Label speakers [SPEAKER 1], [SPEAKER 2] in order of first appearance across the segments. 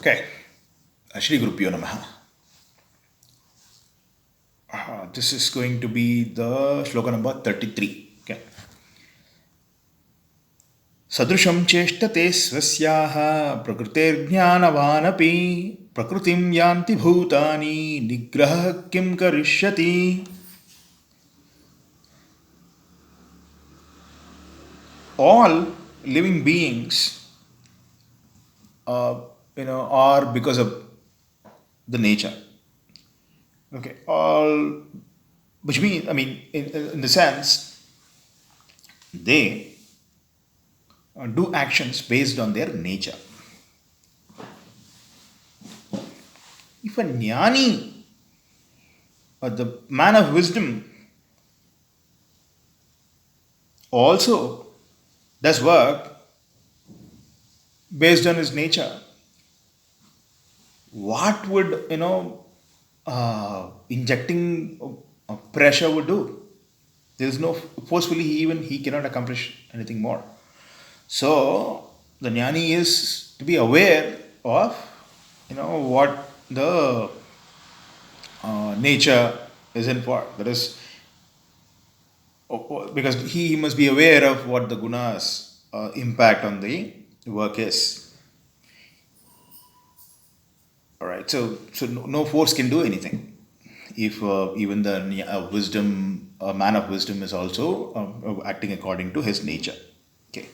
[SPEAKER 1] Okay, Shri Gurubhyo Namaha. This is going to be the shloka number 33. Okay. Sadrusham cheshtate swasyaha prakritirjnanavanapi prakritim yanti bhutani nigraha kim karishyati. All living beings, are because of the nature. Okay, all, which means, in the sense, they do actions based on their nature. If a jnani, or the man of wisdom, also does work based on his nature, what would injecting pressure would do? There is no forcefully he cannot accomplish anything more. So the jnani is to be aware of what the nature is in for. That is, because he must be aware of what the gunas impact on the work is. All right, so no force can do anything if even the wisdom, man of wisdom, is also acting according to his nature. Okay,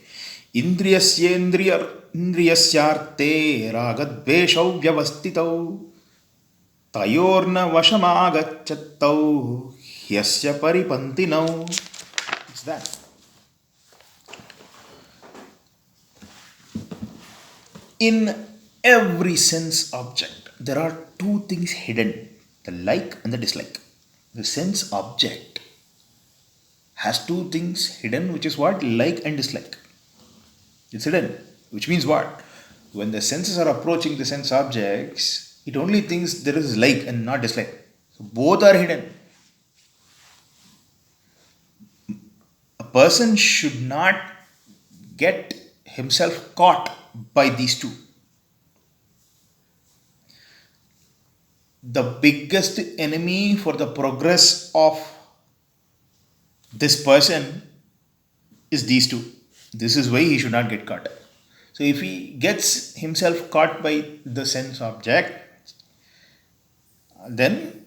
[SPEAKER 1] इंद्रियस्येन्द्रियर्ते रागद्वेषौ व्यवस्थितौ तयोर्न वशमागच्छतौ ह्यस्य परिपन्तिनौ. It's that. In every sense object, there are two things hidden: the like and the dislike. The sense object has two things hidden, which is what? Like and dislike. It's hidden, which means what? When the senses are approaching the sense objects, it only thinks there is like and not dislike. So both are hidden. A person should not get himself caught by these two. The biggest enemy for the progress of this person is these two. This is why he should not get caught. So if he gets himself caught by the sense object, then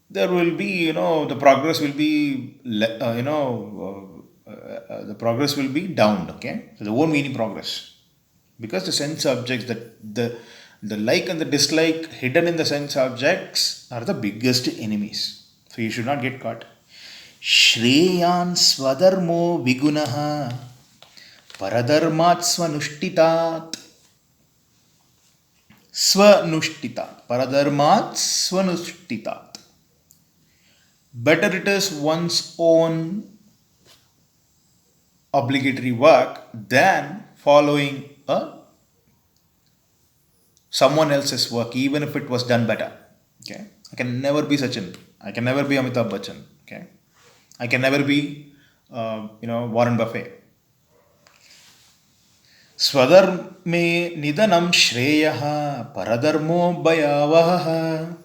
[SPEAKER 1] there will be, the progress will be, the progress will be downed. Okay, so there won't be any progress because the sense objects, the like and the dislike hidden in the sense objects are the biggest enemies. So you should not get caught. Shreyan swadharmo vigunaha paradharmat swanushtitat. Swanushtitat. Paradharmat swanushtitat. Better it is one's own obligatory work than following someone else's work, even if it was done better. Okay, I can never be Sachin. I can never be Amitabh Bachchan. Okay, I can never be Warren Buffett. Swadharme nidanam shreyaha paradharmo bhayavaha.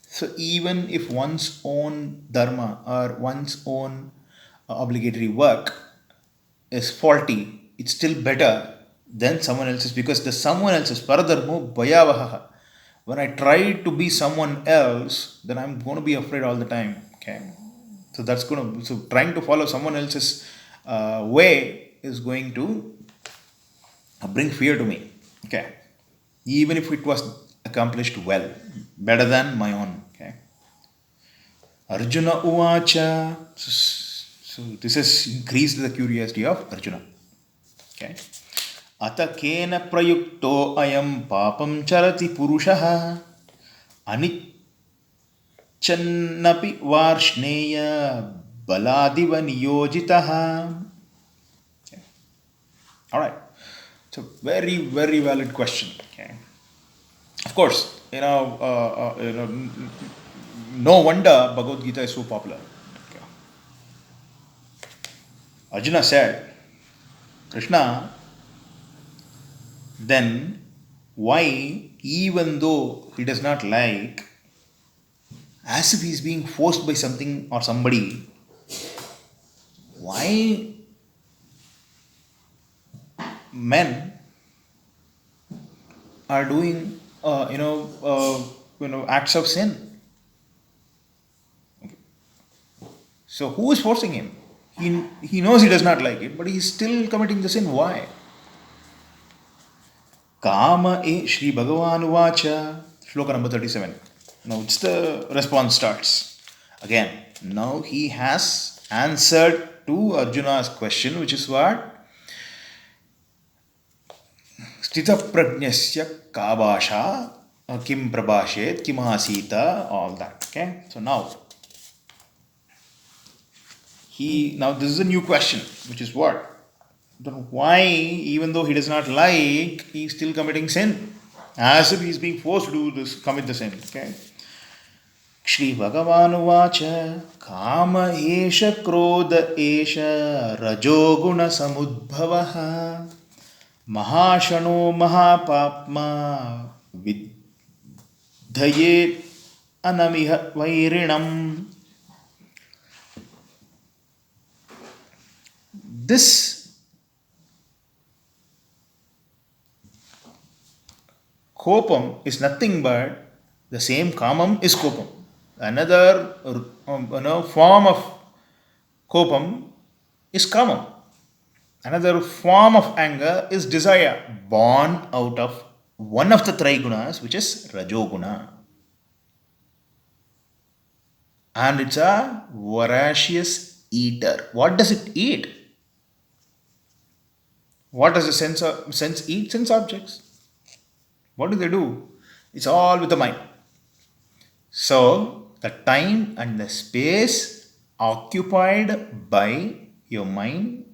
[SPEAKER 1] So even if one's own dharma or one's own obligatory work is faulty, it's still better than someone else's, because the someone else's paradharmo bhayavaha. When I try to be someone else, then I'm going to be afraid all the time. Okay, so so trying to follow someone else's way is going to bring fear to me. Okay, even if it was accomplished well, better than my own. Okay, Arjuna uvacha. So this has increased the curiosity of Arjuna. Okay, अत केन प्रयुक्तो अयं पापं चरति पुरुषः अनिच्छन्नपि Varshney बलादिव नियोजितः. Okay. All right. So very, very valid question. Okay. Of course, no wonder Bhagavad Gita is so popular. Okay. Arjuna said, Krishna, then why even though he does not like, as if he's being forced by something or somebody, why men are doing, acts of sin? So who is forcing him? He knows he does not like it, but he is still committing the sin. Why? Kama e Shri Bhagavan Uvacha. Shloka number 37. Now it's the response starts. Again, now he has answered to Arjuna's question, which is what? Stita prajnasya kabasha kim prabhashet kim asita, all that. Okay, so now this is a new question, which is what? Then why, even though he does not like, he is still committing sin, as if he is being forced to do this, commit the sin. Okay. Shri Bhagavan Vacha Kama Esha Krodha Esha Rajoguna Samudbhavaha Mahashano Mahapapma Vidhayet Anamiha Vairinam. This kopam is nothing but the same kamam is kopam. Another form of kopam is kamam. Another form of anger is desire, born out of one of the trigunas, which is rajoguna. And it's a voracious eater. What does it eat? What does the sense eat? Sense objects. What do they do? It's all with the mind. So, the time and the space occupied by your mind,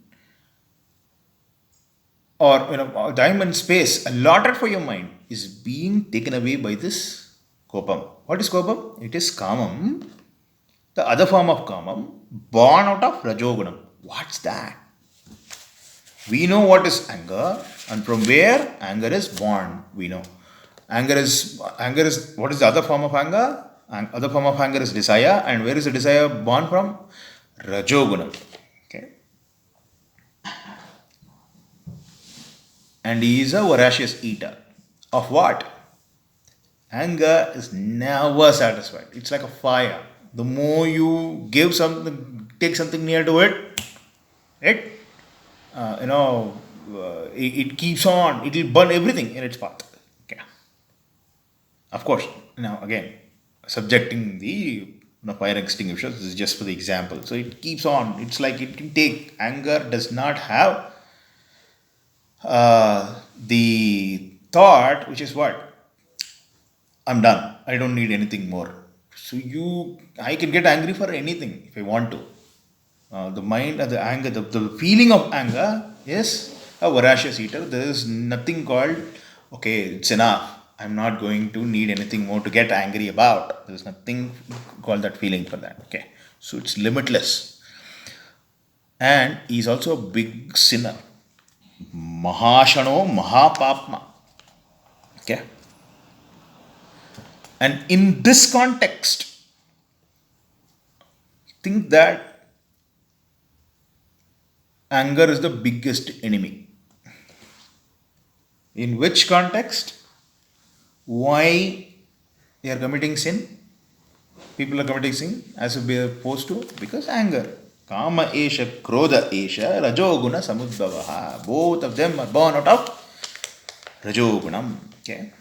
[SPEAKER 1] or time and space allotted for your mind, is being taken away by this kopam. What is kopam? It is kamam, the other form of kamam, born out of rajogunam. What's that? We know what is anger, and from where anger is born. We know anger is what is the other form of anger? Other form of anger is desire, and where is the desire born from? Rajogunam. Okay, and he is a voracious eater of what? Anger is never satisfied. It's like a fire. The more you give something, take something near to it, it keeps on. It will burn everything in its path. Okay. Of course, now again, subjecting the fire extinguisher. This is just for the example. So it keeps on. It's like it can take. Anger does not have the thought, which is what? I'm done. I don't need anything more. So I can get angry for anything if I want to. The mind, the anger, the feeling of anger is a voracious eater. There is nothing called, okay, it's enough. I'm not going to need anything more to get angry about. There is nothing called that feeling for that. Okay. So it's limitless. And he's also a big sinner. Mahashano Mahapapma. Okay. And in this context, think that anger is the biggest enemy. In which context? Why they are committing sin? People are committing sin as if they are supposed to, because anger. Kama esha, krodha esha, rajoguna samudbhavaha. Both of them are born out of rajogunam. Okay.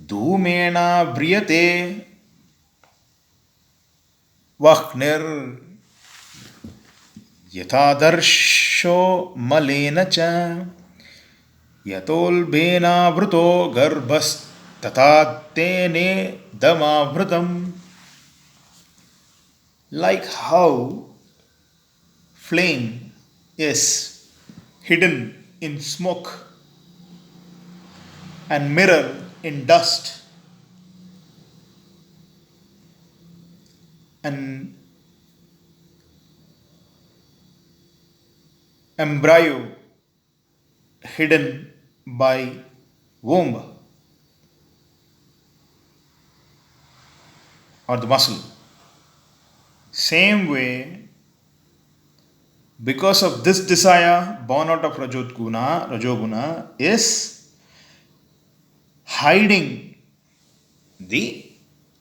[SPEAKER 1] Dhumena briyate vahnir yatadarsho malena cha yatolbena garbhas tatatene damavrutam. Like how flame is hidden in smoke and mirror in dust, and embryo hidden by womb. or the muscle. Same way, because of this desire born out of Rajoguna is hiding the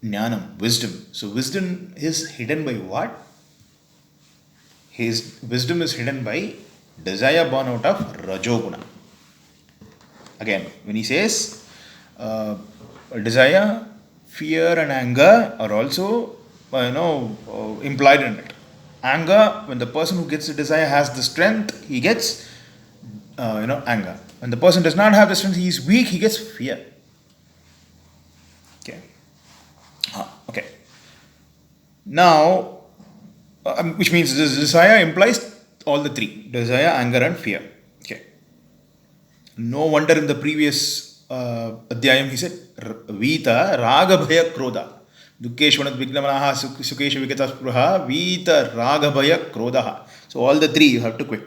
[SPEAKER 1] jnanam, wisdom. So wisdom is hidden by what? His wisdom is hidden by desire born out of Rajoguna. Again, when he says desire, fear, and anger are also implied in it. Anger, when the person who gets the desire has the strength, he gets anger. When the person does not have the strength, he is weak, he gets fear. Okay. Okay. Now, which means this desire implies all the three: desire, anger, and fear. Okay. No wonder in the previous adhyayam he said Vita Raga Bhaya Krodha. Dukkeshvanat Vignamanaha Sukesha Vikata Spruha Vita Raga Bhaya Krodha. So all the three you have to quit.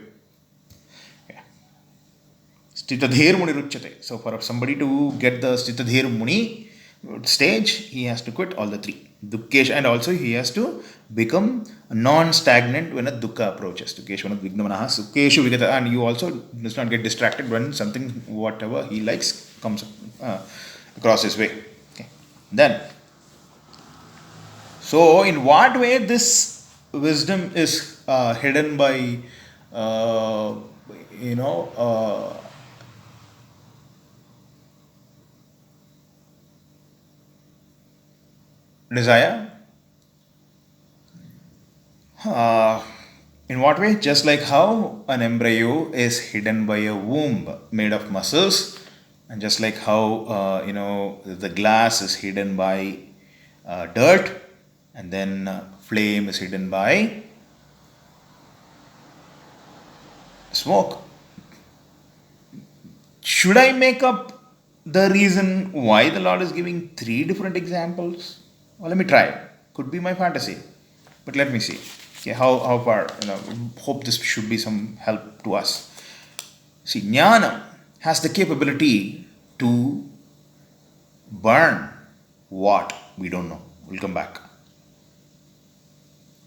[SPEAKER 1] Stitadhir Muni Ruchyate. So for somebody to get the Stitadhir Muni stage, he has to quit all the three. Dukkesh, and also he has to become non-stagnant when a dukkha approaches. Dukkeshvanat Vignamanaha Sukeshu Vigata. And you also does not get distracted when something, whatever he likes, comes across his way. Okay. Then, so in what way this wisdom is hidden by desire? In what way? Just like how an embryo is hidden by a womb made of muscles, and just like how the glass is hidden by dirt, and then flame is hidden by smoke. Should I make up the reason why the Lord is giving three different examples? Well, let me try. Could be my fantasy, but let me see. Okay, how far? Hope this should be some help to us. See, jnana has the capability to burn what? We don't know. We'll come back.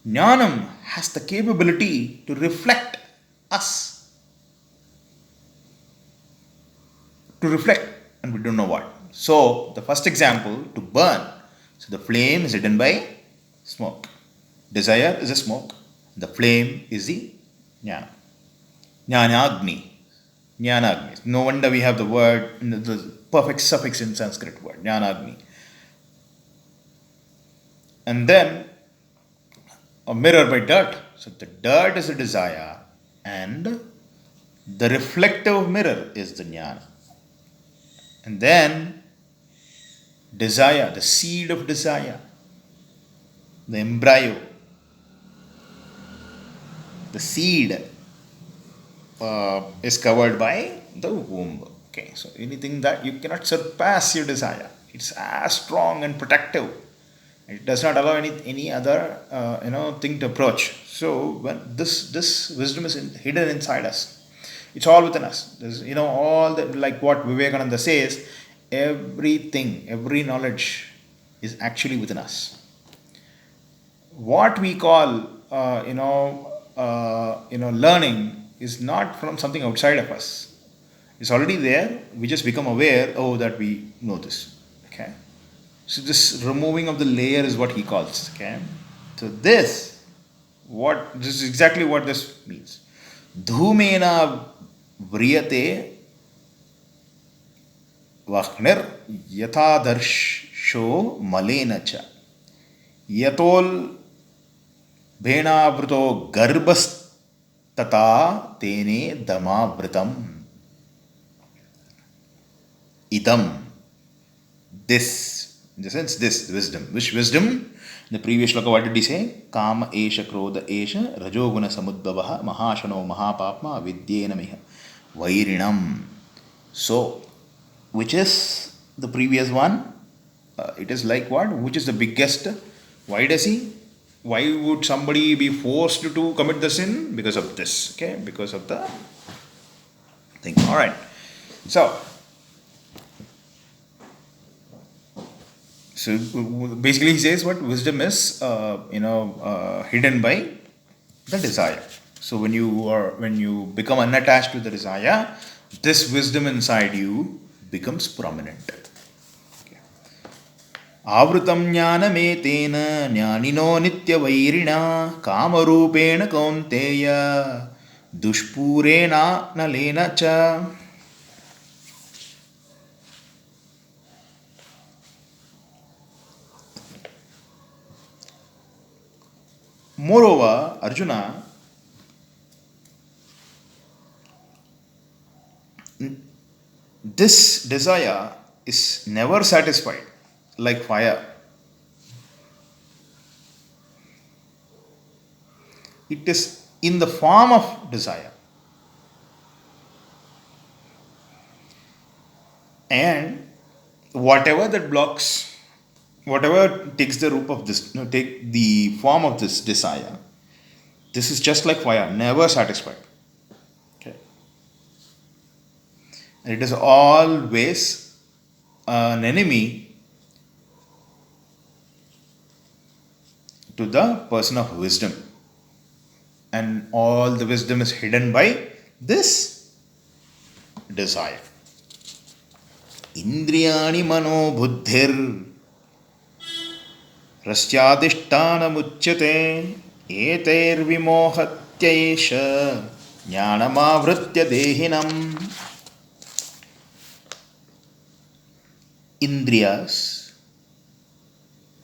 [SPEAKER 1] Jnanam has the capability to reflect us. To reflect, and we don't know what. So, the first example, to burn. So, the flame is hidden by smoke. Desire is a smoke. The flame is the jnana. Jnanagni. Jnanagni. No wonder we have the word, the perfect suffix in Sanskrit word, Jnanagni. And then a mirror by dirt. So the dirt is a desire, and the reflective mirror is the jnana. And then desire, the seed of desire, the embryo, the seed is covered by the womb. Okay, so anything that you cannot surpass your desire. It's as strong and protective. It does not allow any other thing to approach. So when this wisdom is hidden inside us, it's all within us. There's all that, like what Vivekananda says, everything, every knowledge is actually within us. What we call learning is not from something outside of us. It's already there. We just become aware. Oh, that we know this. Okay. So this removing of the layer is what he calls. Okay. So this is exactly what this means. Dhumena vriyate vahnir yatadarsho malena cha yatol bhenavruto garbas tata tene damavritam idam. This, in the sense, this wisdom. Which wisdom? In the previous shloka, what did he say? Kama esha krodha esha rajoguna samudbhavaha mahashano mahapapma vidyena miha vairinam. So, which is the previous one? It is like what? Which is the biggest? Why would somebody be forced to commit the sin? Because of this. Okay, because of the thing. So basically, he says what wisdom is, hidden by the desire. So when you become unattached to the desire, this wisdom inside you becomes prominent. आवृतं ज्ञानमेतेन ज्ञानिनो नित्यवैरिणा कामरूपेण कौन्तेय दुष्पूरेण नलेन च. Moreover, Arjuna, this desire is never satisfied like fire. It is in the form of desire. And whatever that blocks, whatever takes the root of this, take the form of this desire, this is just like fire, never satisfied. Okay. And it is always an enemy to the person of wisdom. And all the wisdom is hidden by this desire. Indriyani mano buddhir रस्यादिष्टानमुच्यते एतैर्विमोहत्यैष ज्ञानमावृत्य देहिनम्. Indriyas,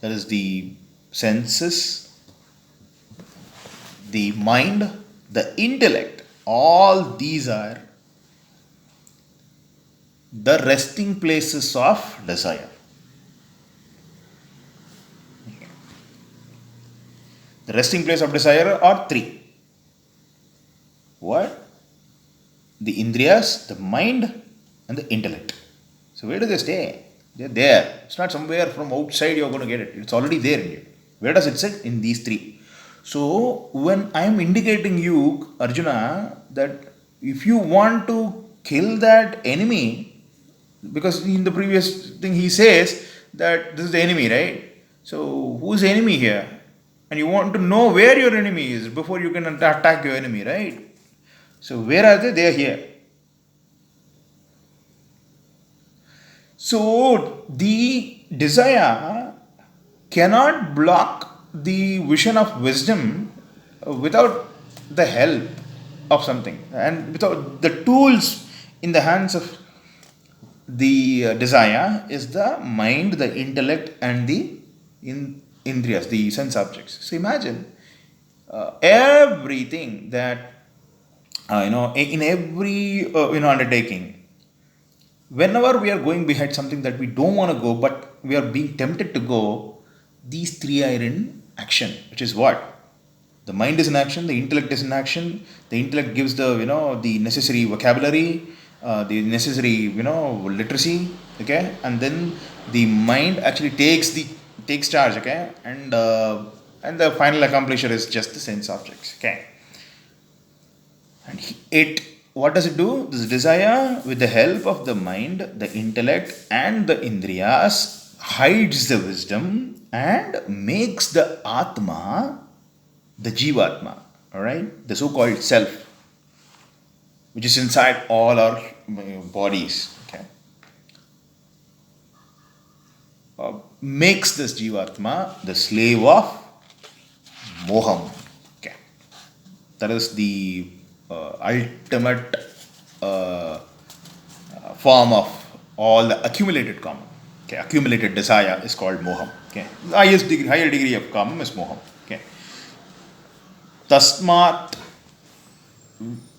[SPEAKER 1] that is the senses, the mind, the intellect, all these are the resting places of desire. The resting place of desire are three. What? The Indriyas, the mind, and the intellect. So where do they stay? They're there. It's not somewhere from outside you're going to get it. It's already there in you. Where does it sit? In these three. So when I am indicating you, Arjuna, that if you want to kill that enemy, because in the previous thing he says that this is the enemy, right? So who's the enemy here? And you want to know where your enemy is before you can attack your enemy, right? So where are they? They are here. So the desire cannot block the vision of wisdom without the help of something and without the tools in the hands of the desire is the mind, the intellect, and the indriyas, the sense objects. So imagine everything that in every undertaking, whenever we are going behind something that we don't want to go, but we are being tempted to go, these three are in action, which is what? The mind is in action, the intellect is in action. The intellect gives the necessary vocabulary, the necessary literacy, okay, and then the mind actually takes charge, okay, and the final accomplisher is just the sense objects, okay. And what does it do? This desire, with the help of the mind, the intellect, and the indriyas, hides the wisdom and makes the atma, the jivatma, alright, the so-called self, which is inside all our bodies, okay, makes this jivatma the slave of moham, okay. That is the ultimate form of all the accumulated kamam. Okay, accumulated desire is called moham. Okay, the higher degree of kamam is moham. Okay, tasmat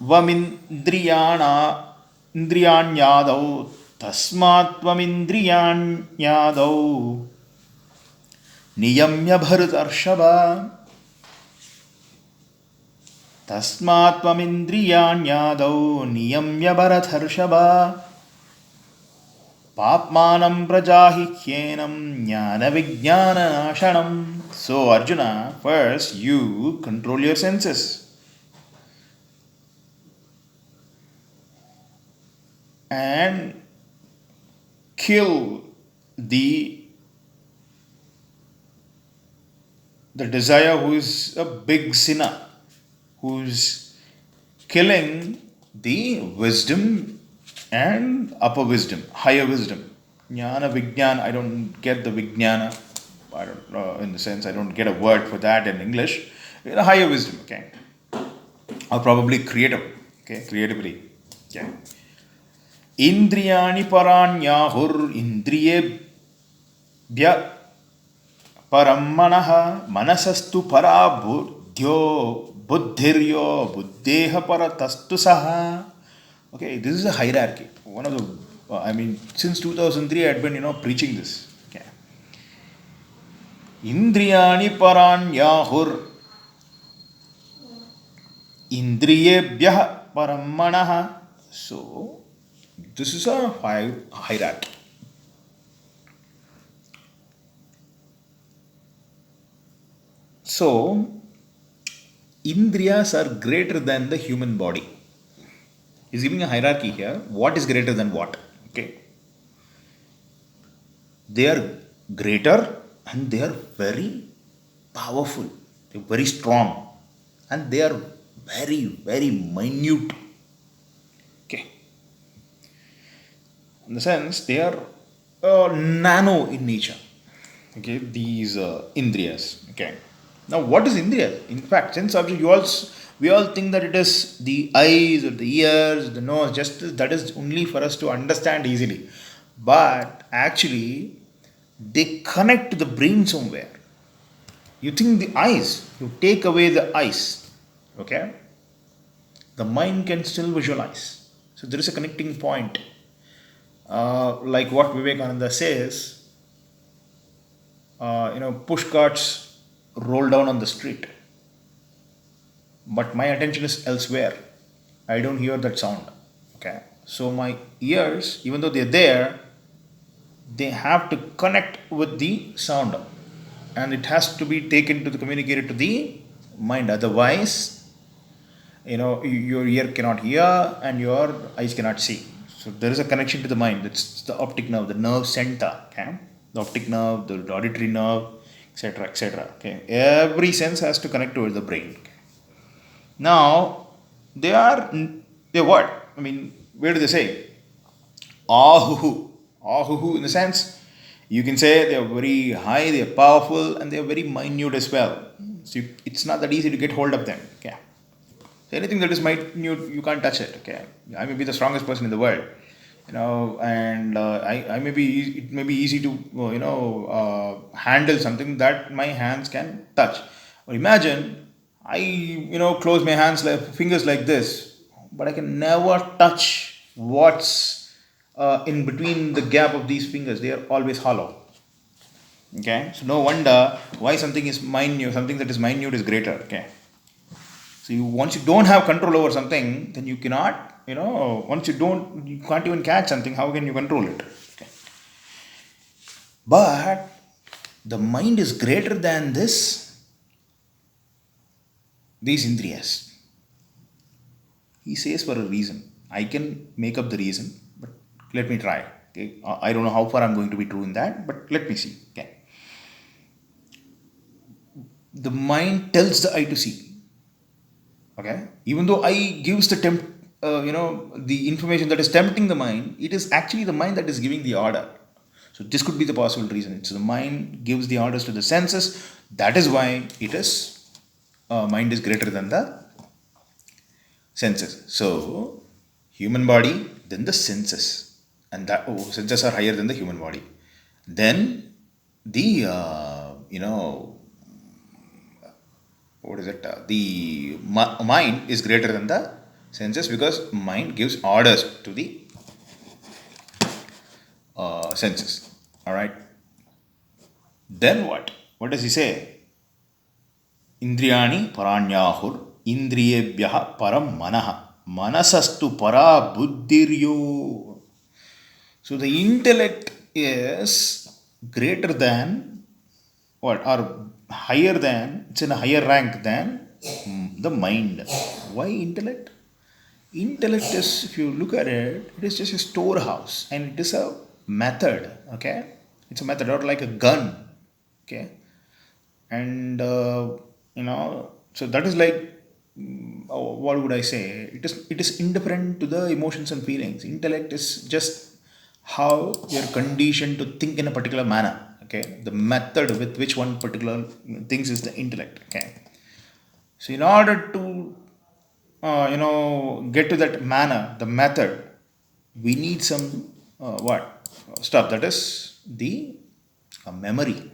[SPEAKER 1] vamindriyana indriyanyadau tasmat vamindriyanyadau niyamya bharutarshava tasmat vamindriyanyadau niyamya bharutarshava Papmanam prajahikyenam jnana vijnana ashanam. So Arjuna, first you control your senses and kill the the desire who is a big sinner, who's killing the wisdom and upper wisdom, higher wisdom. Jnana, Vijnana, I don't get the Vijnana. I don't know, in the sense, I don't get a word for that in English. Higher wisdom, okay. Or probably creative, okay, creativity, okay. Indriyani paranyahur indriyebhya parammanah manasastu para buddhyo buddhiryo buddheha paratastu saha. Okay, this is a hierarchy. One of the, since 2003 I had been, preaching this. Okay. Indriyani paranyahur indriyebhyah parammanah. So, this is a hierarchy. So, indriyas are greater than the human body. He's giving a hierarchy here. What is greater than what? Okay. They are greater and they are very powerful. They're very strong. And they are very, very minute. Okay. In the sense, they are nano in nature. Okay, these indriyas. Okay. Now, what is indriya? In fact, sense object, we all think that it is the eyes or the ears, the nose, just that is only for us to understand easily. But actually, they connect to the brain somewhere. You think the eyes, you take away the eyes, okay? The mind can still visualize. So there is a connecting point. Like what Vivekananda says, push carts roll down on the street. But my attention is elsewhere. I don't hear that sound. Okay. So my ears, even though they're there, they have to connect with the sound. And it has to be communicated to the mind. Otherwise, your ear cannot hear and your eyes cannot see. So there is a connection to the mind. It's the optic nerve, the nerve center. Okay? The optic nerve, the auditory nerve, etc., etc. Okay? Every sense has to connect to the brain. Okay? Now, they're what? Where do they say? Ahuhu. Ahuhu, in the sense, you can say they are very high, they are powerful, and they are very minute as well. So it's not that easy to get hold of them. Okay. So anything that is minute, you can't touch it. Okay. I may be the strongest person in the world, and I may be. It may be easy to handle something that my hands can touch. Or imagine I close my fingers like this, but I can never touch what's in between the gap of these fingers. They are always hollow. Okay, so no wonder why something is minute, something that is minute is greater. Okay, so once you don't have control over something, then you cannot, once you can't even catch something. How can you control it? Okay, but the mind is greater than these indriyas. He says for a reason. I can make up the reason, but let me try. Okay? I don't know how far I'm going to be true in that, but let me see. Okay. The mind tells the eye to see. Okay. Even though eye gives the the information that is tempting the mind, it is actually the mind that is giving the order. So this could be the possible reason. So the mind gives the orders to the senses. That is why it is mind is greater than the senses. So human body, then the senses, and that senses are higher than the human body. Then the the mind is greater than the senses because mind gives orders to the senses. All right. Then what? What does he say? Indriyani paranyahur indriyebhyah param manah manasastu para buddhiryo. So the intellect is greater than what? Or higher than, it's in a higher rank than the mind. Why intellect? Intellect is, if you look at it, it is just a storehouse and it is a method. Okay, it's a method, or like a gun. Okay, And so that is like, what would I say? It is indifferent to the emotions and feelings. Intellect is just how you're conditioned to think in a particular manner. Okay, the method with which one particular things is the intellect. Okay, so in order to get to that manner, the method, we need some what stuff, that is the memory.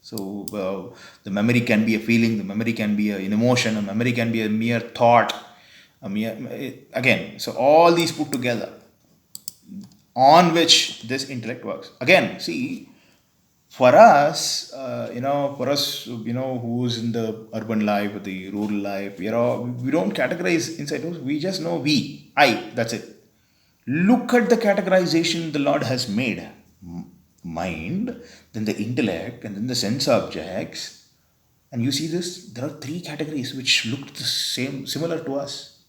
[SPEAKER 1] So the memory can be a feeling, the memory can be an emotion, a memory can be a mere thought, a mere, again, so all these put together on which this intellect works. Again, see, for us, who's in the urban life or the rural life, we don't categorize inside those. We just know I, that's it. Look at the categorization the Lord has made. Mind, then the intellect, and then the sense objects. And you see this, there are three categories which look the same, similar to us.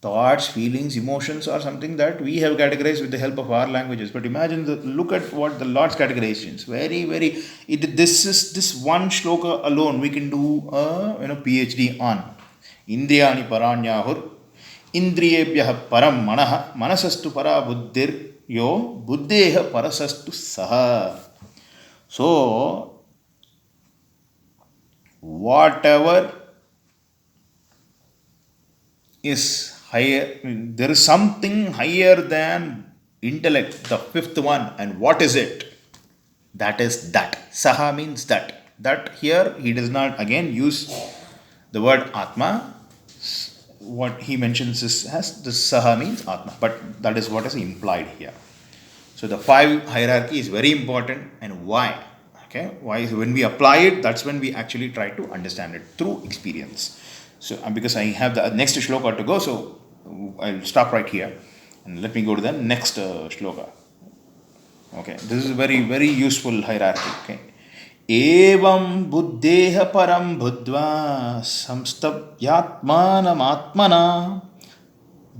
[SPEAKER 1] Thoughts, feelings, emotions are something that we have categorized with the help of our languages. But imagine look at what the Lord's categorizations. Very, very. This one shloka alone we can do a PhD on. Indriyani paranyahur, indriyebhyah param manah, manasastu para buddhir yo, buddheha parasastu saha. So whatever is higher, there is something higher than intellect, the fifth one. And what is it? That is that. Saha means that. That here he does not again use the word Atma. What he mentions is as the Saha means Atma, but that is what is implied here. So the five hierarchy is very important. And why? Okay, why is when we apply it, that's when we actually try to understand it through experience. So because I have the next shloka to go, so I'll stop right here and let me go to the next shloka. Okay, this is a very, very useful hierarchy. Okay, evam buddheha param buddhva samstavyatmanam atmana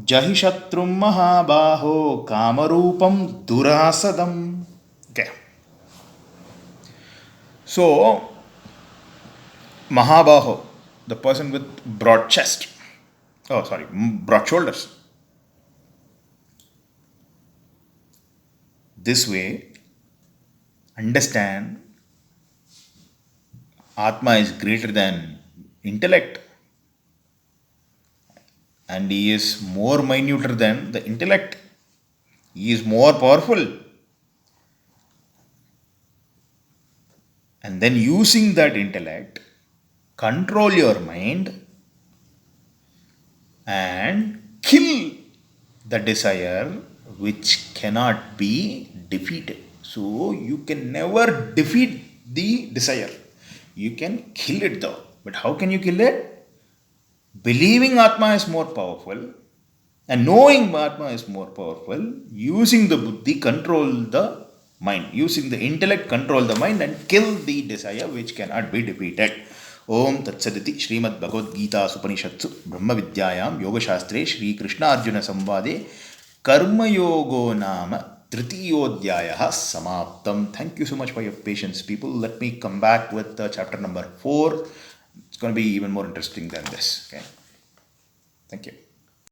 [SPEAKER 1] jahi shatrum mahabaho kamarupam durasadam. Okay, so Mahabaho, the person with broad chest. Oh, sorry, broad shoulders. This way, understand Atma is greater than intellect, and he is more minuter than the intellect. He is more powerful. And then using that intellect, control your mind and kill the desire which cannot be defeated. So you can never defeat the desire. You can kill it though. But how can you kill it? Believing Atma is more powerful and knowing Atma is more powerful, using the buddhi control the mind, using the intellect control the mind and kill the desire which cannot be defeated. Om Tatsaditi Srimad Bhagavad Gita Supanishatsu Brahma Vidyayam Yoga Shastre Shri Krishna Arjuna Samvade Karma Yogo Nama Tritiyodhyayaha Samaptam. Thank you so much for your patience, people. Let me come back with chapter number 4. It's going to be even more interesting than this. Okay. Thank you.